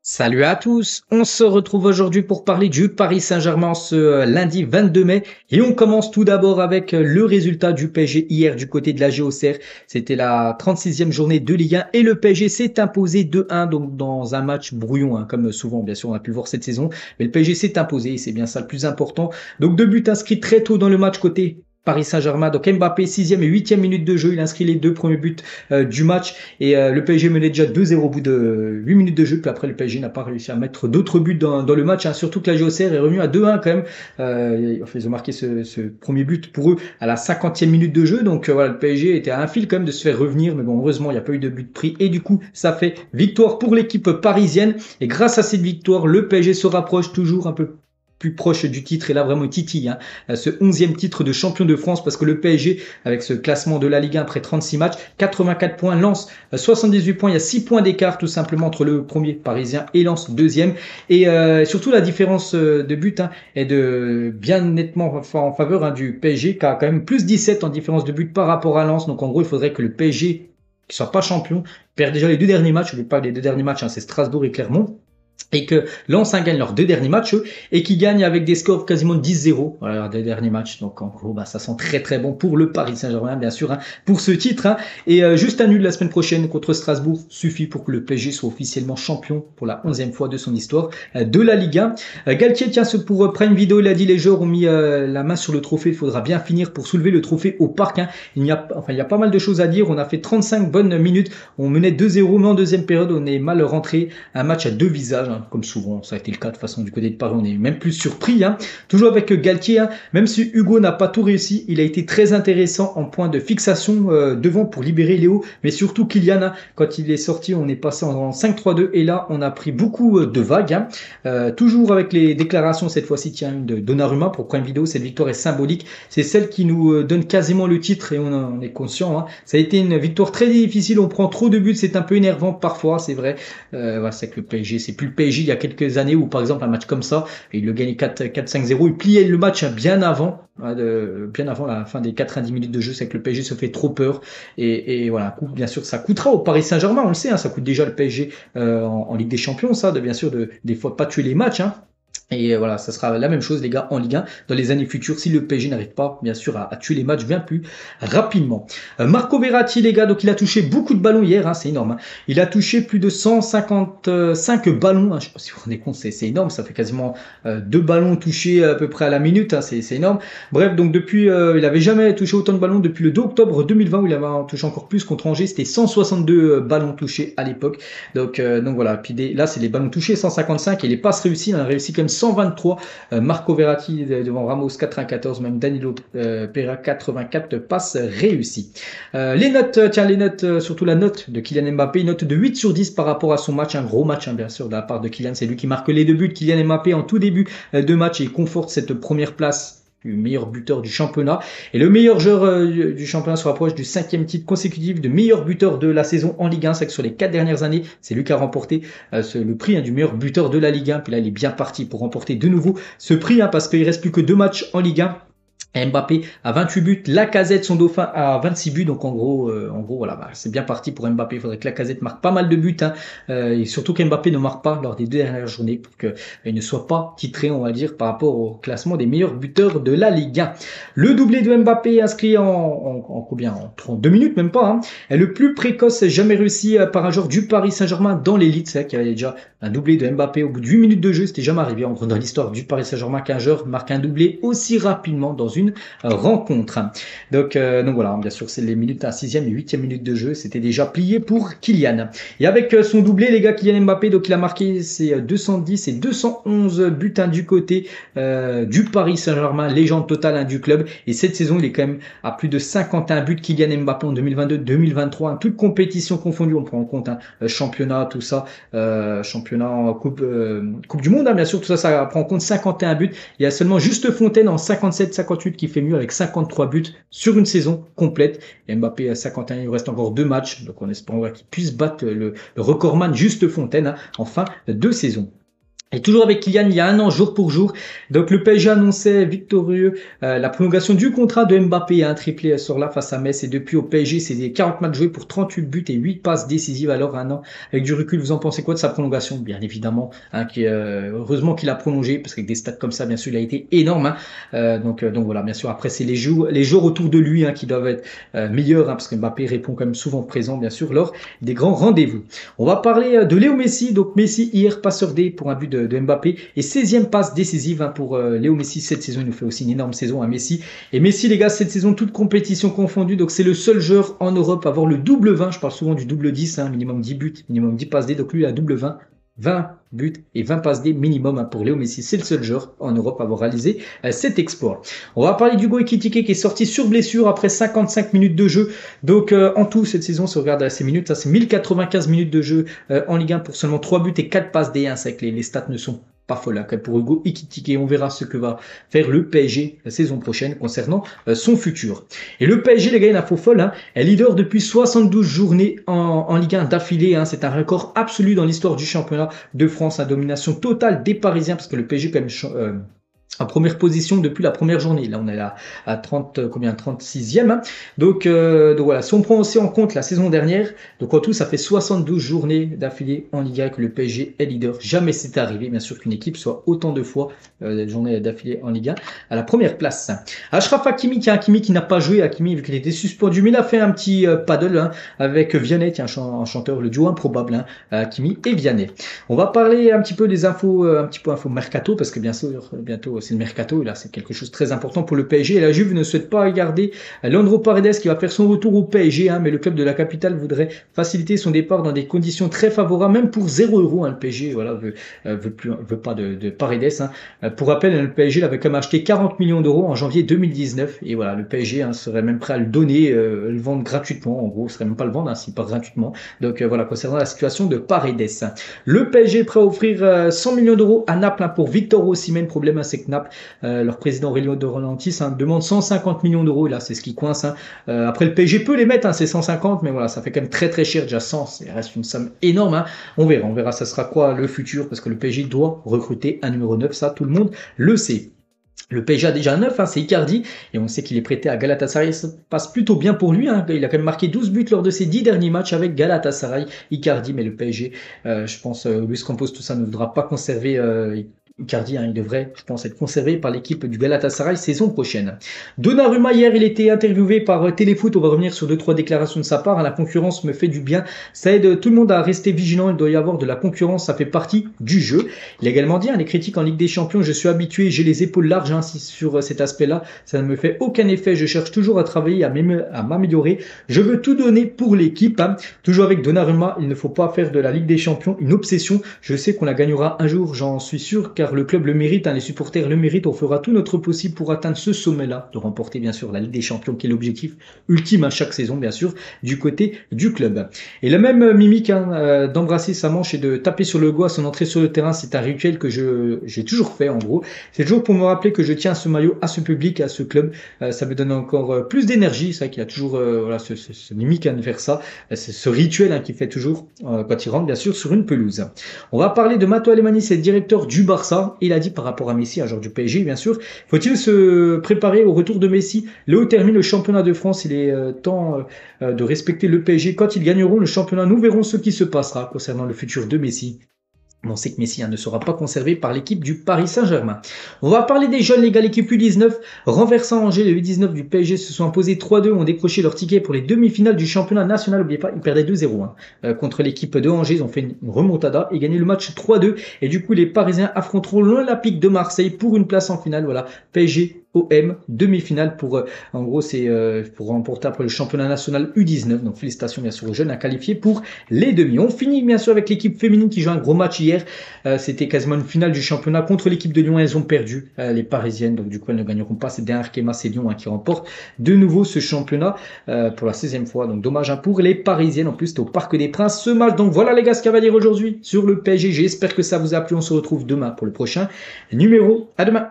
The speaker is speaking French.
Salut à tous, on se retrouve aujourd'hui pour parler du Paris Saint-Germain ce lundi 22 mai et on commence tout d'abord avec le résultat du PSG hier du côté de la Géocère. C'était la 36e journée de Ligue 1 et le PSG s'est imposé 2-1 donc dans un match brouillon comme souvent bien sûr on a pu le voir cette saison, mais le PSG s'est imposé et c'est bien ça le plus important. Donc 2 buts inscrits très tôt dans le match côté Paris Saint-Germain, donc Mbappé, 6e et 8e minute de jeu, il inscrit les 2 premiers buts du match et le PSG menait déjà 2-0 au bout de 8 minutes de jeu, puis après le PSG n'a pas réussi à mettre d'autres buts dans le match, surtout que la Géocère est revenue à 2-1 quand même, ils ont marqué ce premier but pour eux à la 50e minute de jeu, donc voilà, le PSG était à un fil quand même de se faire revenir, mais bon heureusement il n'y a pas eu de but pris et du coup ça fait victoire pour l'équipe parisienne et grâce à cette victoire le PSG se rapproche toujours un peu plus proche du titre et là vraiment titille ce 11e titre de champion de France parce que le PSG avec ce classement de la Ligue 1 après 36 matchs 84 points, Lens 78 points, il y a 6 points d'écart tout simplement entre le premier parisien et Lens deuxième et surtout la différence de but est de bien nettement en faveur du PSG qui a quand même plus 17 en différence de but par rapport à Lens, donc en gros il faudrait que le PSG qui soit pas champion perd déjà les 2 derniers matchs, je ne pas les 2 derniers matchs c'est Strasbourg et Clermont, et que Lens gagne leurs 2 derniers matchs et qui gagne avec des scores quasiment 10-0 voilà, leurs 2 derniers matchs, donc en gros ça sent très très bon pour le Paris Saint-Germain bien sûr pour ce titre et juste un nul la semaine prochaine contre Strasbourg suffit pour que le PSG soit officiellement champion pour la 11e fois de son histoire de la Ligue 1. Galtier tiens pour Prime Video, il a dit les joueurs ont mis la main sur le trophée, il faudra bien finir pour soulever le trophée au parc il y a pas mal de choses à dire, on a fait 35 bonnes minutes, on menait 2-0 mais en deuxième période on est mal rentré, un match à 2 visages comme souvent, ça a été le cas de façon du côté de Paris, on est même plus surpris. Toujours avec Galtier, même si Hugo n'a pas tout réussi, il a été très intéressant en point de fixation devant pour libérer Léo, mais surtout Kylian, quand il est sorti, on est passé en 5-3-2 et là, on a pris beaucoup de vagues. Toujours avec les déclarations, cette fois-ci, de Donnarumma pour Prime Video, cette victoire est symbolique, c'est celle qui nous donne quasiment le titre et on est conscient. Ça a été une victoire très difficile, on prend trop de buts, c'est un peu énervant parfois, c'est vrai. C'est que le PSG, c'est plus le PSG il y a quelques années où par exemple un match comme ça, il le gagnait 4-5-0, il pliait le match bien avant la fin des 90 minutes de jeu, c'est que le PSG se fait trop peur et voilà, bien sûr ça coûtera au Paris Saint-Germain, on le sait, ça coûte déjà le PSG en Ligue des Champions, ça, bien sûr des fois pas tuer les matchs. Et voilà, ça sera la même chose les gars en Ligue 1 dans les années futures si le PSG n'arrive pas bien sûr à tuer les matchs bien plus rapidement. Marco Verratti les gars, donc il a touché beaucoup de ballons hier, c'est énorme. Il a touché plus de 155 ballons, je sais pas si vous vous rendez compte, c'est énorme, ça fait quasiment 2 ballons touchés à peu près à la minute, c'est énorme. Bref, donc depuis, il avait jamais touché autant de ballons depuis le 2 octobre 2020 où il avait touché encore plus contre Angers, c'était 162 ballons touchés à l'époque. Donc voilà, puis là c'est les ballons touchés 155 et les passes réussies, on a réussi quand même 123, Marco Verratti devant Ramos 94, même Danilo Pereira 84 passes réussies. Les notes, surtout la note de Kylian Mbappé, une note de 8 sur 10 par rapport à son match, un gros match bien sûr de la part de Kylian, c'est lui qui marque les 2 buts, Kylian Mbappé en tout début de match et il conforte cette première place du meilleur buteur du championnat. Et le meilleur joueur du championnat se rapproche du 5e titre consécutif de meilleur buteur de la saison en Ligue 1. C'est que sur les 4 dernières années, c'est lui qui a remporté le prix du meilleur buteur de la Ligue 1. Puis là, il est bien parti pour remporter de nouveau ce prix parce qu'il reste plus que 2 matchs en Ligue 1. Mbappé à 28 buts, Lacazette son dauphin à 26 buts, donc en gros voilà, c'est bien parti pour Mbappé. Il faudrait que Lacazette marque pas mal de buts et surtout qu'Mbappé ne marque pas lors des 2 dernières journées pour qu'il ne soit pas titré, on va dire, par rapport au classement des meilleurs buteurs de la Ligue 1. Le doublé de Mbappé inscrit en combien, en 32 minutes même pas, est le plus précoce jamais réussi par un joueur du Paris Saint-Germain dans l'élite. C'est vrai qu'il y avait déjà un doublé de Mbappé au bout de 8 minutes de jeu, c'était jamais arrivé dans l'histoire du Paris Saint-Germain qu'un joueur marque un doublé aussi rapidement dans une rencontre. Donc voilà, bien sûr c'est les minutes à 6e et 8e minute de jeu, c'était déjà plié pour Kylian. Et avec son doublé les gars, Kylian Mbappé, donc il a marqué ses 210 et 211 buts du côté du Paris Saint-Germain, légende totale du club, et cette saison il est quand même à plus de 51 buts Kylian Mbappé en 2022-2023, toute compétition confondue, on prend en compte championnat, tout ça, championnat, coupe du monde, bien sûr, tout ça, ça prend en compte 51 buts. Il y a seulement Juste Fontaine en 57-58 qui fait mieux avec 53 buts sur une saison complète. Et Mbappé à 51, il reste encore 2 matchs, donc on espère qu'il puisse battre le recordman Juste Fontaine en fin de saison. Et toujours avec Kylian, il y a un an, jour pour jour. Donc le PSG annonçait victorieux la prolongation du contrat de Mbappé, un triplé sur là face à Metz. Et depuis au PSG, c'est des 40 matchs joués pour 38 buts et 8 passes décisives. Alors un an, avec du recul, vous en pensez quoi de sa prolongation? Bien évidemment, hein, heureusement qu'il a prolongé, parce qu'avec des stats comme ça, bien sûr, il a été énorme. Hein. Donc voilà, bien sûr, après c'est les joueurs autour de lui, hein, qui doivent être meilleurs, hein, parce que Mbappé répond quand même souvent présent, bien sûr, lors des grands rendez-vous. On va parler de Léo Messi. Donc Messi hier passeur D pour un but de Mbappé et 16e passe décisive, hein, pour Léo Messi cette saison. Il nous fait aussi une énorme saison à Messi. Et Messi, les gars, cette saison, toute compétition confondue, donc c'est le seul joueur en Europe à avoir le double 20. Je parle souvent du double 10, hein, minimum 10 buts, minimum 10 passes D. Donc lui, il a double 20. 20 buts et 20 passes D minimum, hein, pour Léo Messi. C'est le seul joueur en Europe à avoir réalisé cet exploit. On va parler d'Hugo Ekitike qui est sorti sur blessure après 55 minutes de jeu. Donc en tout, cette saison, si on regarde ces minutes, ça c'est 1095 minutes de jeu en Ligue 1 pour seulement 3 buts et 4 passes D. Hein. C'est que les stats ne sont pas folle, hein, pour Hugo Ekitike. On verra ce que va faire le PSG la saison prochaine concernant son futur. Et le PSG, les gars, il a faux folle, hein, est leader depuis 72 journées en Ligue 1 d'affilée. Hein. C'est un record absolu dans l'histoire du championnat de France, à domination totale des Parisiens, parce que le PSG quand même en première position depuis la première journée. Là, on est à 30, combien, 36e. Hein. Donc voilà, si on prend aussi en compte la saison dernière, donc en tout, ça fait 72 journées d'affilée en Ligue 1 que le PSG est leader. Jamais c'est arrivé, bien sûr, qu'une équipe soit autant de fois journées d'affilée en Ligue 1 à la première place. Achraf Hakimi, qui n'a pas joué, Hakimi, vu qu'il était suspendu, mais il a fait un petit paddle, hein, avec Vianney, un chanteur, le duo improbable, hein, Hakimi et Vianney. On va parler un petit peu des infos, un petit peu info mercato, parce que bien sûr, bientôt, c'est le mercato, et là c'est quelque chose de très important pour le PSG. Et la Juve ne souhaite pas garder Leandro Paredes qui va faire son retour au PSG, hein, mais le club de la capitale voudrait faciliter son départ dans des conditions très favorables, même pour 0 €. Hein, le PSG voilà, veut pas de Paredes. Hein. Pour rappel, le PSG l'avait quand même acheté 40 millions d'euros en janvier 2019, et voilà, le PSG, hein, serait même prêt à le donner, le vendre gratuitement. En gros, serait même pas le vendre, hein, s'il part gratuitement. Donc voilà, concernant la situation de Paredes. Le PSG est prêt à offrir 100 millions d'euros à Naples, hein, pour Victor Osimhen. Problème, hein, c'est que Naples, leur président Aurelio De Laurentiis, hein, demande 150 millions d'euros. Et là, c'est ce qui coince. Hein. Après, le PSG peut les mettre, hein, c'est 150, mais voilà, ça fait quand même très très cher. Déjà 100, ça reste une somme énorme. Hein. On verra, ça sera quoi le futur, parce que le PSG doit recruter un numéro 9, ça tout le monde le sait. Le PSG a déjà un 9, hein, c'est Icardi, et on sait qu'il est prêté à Galatasaray. Ça passe plutôt bien pour lui. Hein. Il a quand même marqué 12 buts lors de ses 10 derniers matchs avec Galatasaray, Icardi, mais le PSG, je pense, Luis Campos, tout ça ne voudra pas conserver Icardi, hein, il devrait, je pense, être conservé par l'équipe du Galatasaray saison prochaine. Donnarumma, hier, il était interviewé par Téléfoot. On va revenir sur 2-3 déclarations de sa part. Hein. La concurrence me fait du bien. Ça aide tout le monde à rester vigilant. Il doit y avoir de la concurrence. Ça fait partie du jeu. Il a également dit, hein, les critiques en Ligue des Champions, je suis habitué, j'ai les épaules larges, hein, sur cet aspect-là. Ça ne me fait aucun effet. Je cherche toujours à travailler, à m'améliorer. Je veux tout donner pour l'équipe. Hein. Toujours avec Donnarumma, il ne faut pas faire de la Ligue des Champions une obsession. Je sais qu'on la gagnera un jour, j'en suis sûr, car le club le mérite, hein, les supporters le méritent. On fera tout notre possible pour atteindre ce sommet-là, de remporter bien sûr la Ligue des Champions, qui est l'objectif ultime à chaque saison, bien sûr, du côté du club. Et la même mimique, hein, d'embrasser sa manche et de taper sur le goût à son entrée sur le terrain, c'est un rituel que j'ai toujours fait, en gros. C'est toujours pour me rappeler que je tiens à ce maillot, à ce public, à ce club. Ça me donne encore plus d'énergie. C'est vrai qu'il y a toujours voilà, ce mimique, hein, de faire ça. C'est ce rituel, hein, qu'il fait toujours quand il rentre, bien sûr, sur une pelouse. On va parler de Matteo Alemany, c'est le directeur du Barça. Il a dit par rapport à Messi, un joueur du PSG, bien sûr, faut-il se préparer au retour de Messi? Léo termine le championnat de France. Il est temps de respecter le PSG. Quand ils gagneront le championnat, nous verrons ce qui se passera concernant le futur de Messi. On sait que Messi, hein, ne sera pas conservé par l'équipe du Paris Saint-Germain. On va parler des jeunes, les gars. L'équipe U19, renversant Angers, les U19 du PSG se sont imposés 3-2, ont décroché leur ticket pour les demi-finales du championnat national. N'oubliez pas, ils perdaient 2-0, hein, contre l'équipe de Angers. Ils ont fait une remontada et gagné le match 3-2. Et du coup, les Parisiens affronteront l'Olympique de Marseille pour une place en finale. Voilà, PSG OM, demi-finale pour, en gros, c'est pour remporter après le championnat national U19. Donc félicitations bien sûr aux jeunes à qualifier pour les demi. On finit bien sûr avec l'équipe féminine qui joue un gros match hier. C'était quasiment une finale du championnat contre l'équipe de Lyon. Elles ont perdu, les Parisiennes. Donc du coup, elles ne gagneront pas. C'est derrière Arkema, c'est Lyon, hein, qui remporte de nouveau ce championnat pour la 16e fois. Donc dommage, hein, pour les Parisiennes. En plus, c'était au Parc des Princes ce match. Donc voilà les gars, ce qu'il y a à dire aujourd'hui sur le PSG. J'espère que ça vous a plu. On se retrouve demain pour le prochain numéro. À demain.